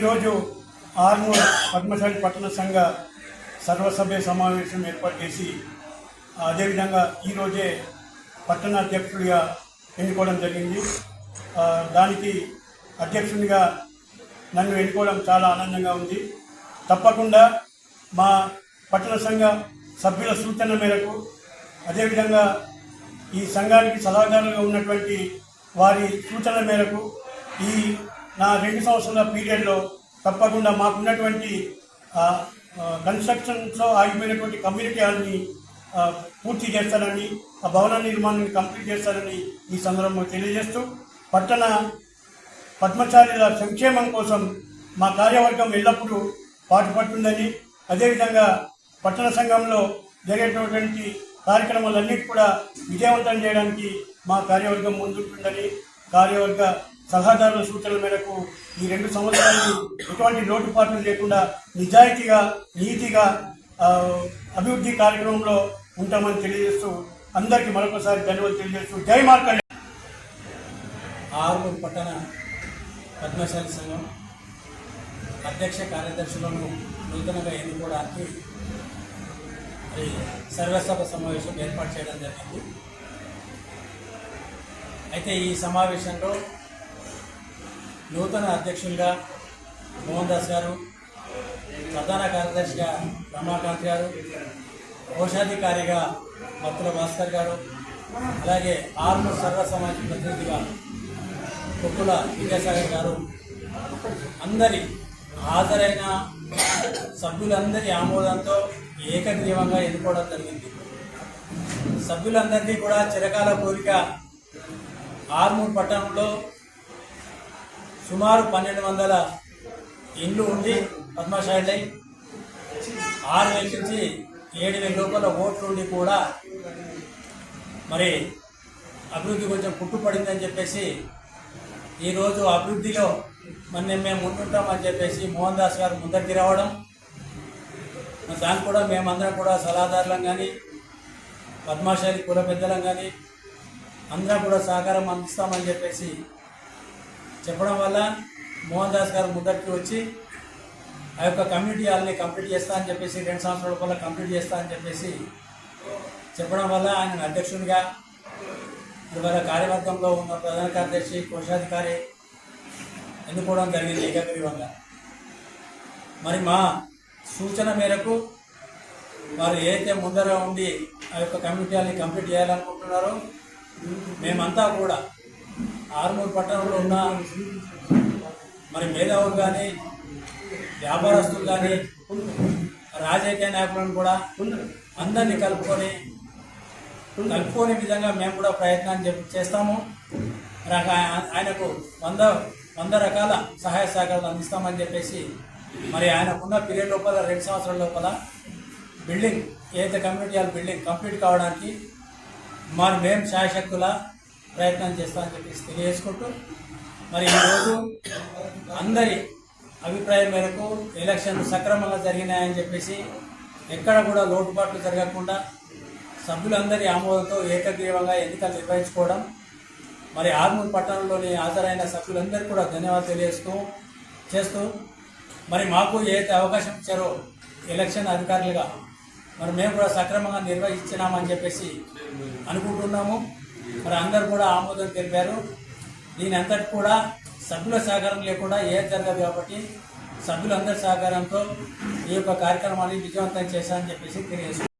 ఈరోజు ఆర్మూర్ పద్మశాలి పట్టణ సంఘ సర్వసభ్య సమావేశం ఏర్పాటు చేసి అదేవిధంగా ఈరోజే పట్టణ అధ్యక్షుడిగా ఎన్నుకోవడం జరిగింది. దానికి అధ్యక్షునిగా నన్ను ఎన్నుకోవడం చాలా ఆనందంగా ఉంది. తప్పకుండా మా పట్టణ సంఘ సభ్యుల సూచన మేరకు అదేవిధంగా ఈ సంఘానికి సలహాదారులుగా ఉన్నటువంటి వారి సూచన మేరకు ఈ నా 2 సంవత్సరాల పీరియడ్లో తప్పకుండా మాకున్నటువంటి కన్స్ట్రక్షన్స్లో ఆగిపోయినటువంటి కమ్యూనిటీ హాల్ని పూర్తి చేస్తానని, ఆ భవన నిర్మాణాన్ని కంప్లీట్ చేస్తానని ఈ సందర్భంలో తెలియజేస్తూ పట్టణ పద్మశాలీల సంక్షేమం కోసం మా కార్యవర్గం ఎల్లప్పుడూ పాటుపడుతుందని, అదేవిధంగా పట్టణ సంఘంలో జరిగేటటువంటి కార్యక్రమాలన్నిటి కూడా విజయవంతం చేయడానికి మా కార్యవర్గం ముందుంటుందని, కార్యవర్గ సలహాదారుల సూచనల మేరకు ఈ 2 సంవత్సరాలు ఎటువంటి లోటుపాట్లు లేకుండా నిజాయితీగా నీతిగా అభివృద్ధి కార్యక్రమంలో ఉంటామని తెలియజేస్తూ అందరికీ మరొకసారి ధన్యవాదాలు తెలియజేస్తూ జై మార్కండే. ఆర్మూర్ పట్టణ పద్మశాలి సంఘం అధ్యక్ష కార్యదర్శులను నూతనంగా ఎన్నుకోవడానికి సర్వసభ సమావేశం ఏర్పాటు చేయడం జరిగింది. అయితే ఈ సమావేశంలో నూతన అధ్యక్షులుగా మోహన్ దాస్ గారు, ప్రధాన కార్యదర్శిగా రమాకాంత్ గారు, కోశాధికారిగా మత్తుల భాస్కర్ గారు, అలాగే ఆర్మూర్ సర్వ సమాజ ప్రతినిధిగా కుక్కుల విద్యాసాగర్ గారు అందరి హాజరైన సభ్యులందరి ఆమోదంతో ఏకగ్రీవంగా ఎన్నుకోవడం జరిగింది. సభ్యులందరినీ కూడా చిరకాల కోరిక ఆర్మూర్ పట్టణంలో సుమారు 1200 ఇండ్లు ఉండి పద్మశాలి 6,000 నుంచి 7,000 లోపల ఓట్లు ఉండి కూడా మరి అభివృద్ధి కొంచెం పుట్టుపడిందని చెప్పేసి ఈరోజు అభివృద్ధిలో మేము ముందుంటామని చెప్పేసి మోహన్ దాస్ గారు ముందరికి రావడం, దానికి కూడా మేమందరం కూడా సలహాదారులం కానీ పద్మశాలి కుల పెద్దలం కానీ అందరం కూడా సహకారం అందిస్తామని చెప్పేసి చెప్పడం వల్ల మోహన్ దాస్ గారు ముందరికి వచ్చి ఆ యొక్క కమ్యూనిటీ హాల్ని కంప్లీట్ చేస్తా అని చెప్పేసి 2 సంవత్సరాల లోపల కంప్లీట్ చేస్తా అని చెప్పేసి చెప్పడం వల్ల ఆయన అధ్యక్షునిగా ఇవాళ కార్యవర్గంలో ఉన్న ప్రధాన కార్యదర్శి కోశాధికారి ఎన్నుకోవడం జరిగింది ఏకగ్రీవంగా. మరి మా సూచన మేరకు వారు ఏదైతే ముందర ఉండి ఆ యొక్క కమ్యూనిటీ హాల్ని కంప్లీట్ చేయాలనుకుంటున్నారో మేమంతా కూడా ఆర్మూర్ పట్టణంలో ఉన్న మరి మేధావులు కానీ వ్యాపారస్తులు కానీ రాజకీయ నాయకులను కూడా అందరినీ కలుపుకొని విధంగా మేము కూడా ప్రయత్నాన్ని చేస్తాము. ఆయనకు 100 రకాల సహాయ సహకారాలు అందిస్తామని చెప్పేసి మరి ఆయనకున్న పీరియడ్ లోపల 2 సంవత్సరాల లోపల బిల్డింగ్ ఏదైతే కమ్యూనిటీ హాల్ బిల్డింగ్ కంప్లీట్ కావడానికి మరి మేము శాయశక్తుల ప్రయత్నం చేస్తామని చెప్పేసి తెలియజేసుకుంటూ మరి ఈరోజు అందరి అభిప్రాయం మేరకు ఎలక్షన్లు సక్రమంగా జరిగినాయని చెప్పేసి ఎక్కడ కూడా లోటుపాట్లు జరగకుండా సభ్యులందరి ఆమోదంతో ఏకగ్రీవంగా ఎన్నికలు నిర్వహించుకోవడం, మరి ఆర్మూర్ పట్టణంలోని హాజరైన సభ్యులందరికీ కూడా ధన్యవాదాలు చేస్తూ మరి మాకు ఏదైతే అవకాశం ఇచ్చారో ఎలక్షన్ అధికారులుగా మరి మేము కూడా సక్రమంగా నిర్వహించినామని చెప్పేసి అనుకుంటున్నాము. మరి అందరూ కూడా ఆమోదం తెలిపారు. దీని అంతటి కూడా సభ్యుల సహకారం లేకుండా ఏది జరగదు కాబట్టి సభ్యులందరి సహకారంతో ఈ యొక్క కార్యక్రమాన్ని విజయవంతం చేశామని చెప్పేసి తెలియజేస్తున్నాం.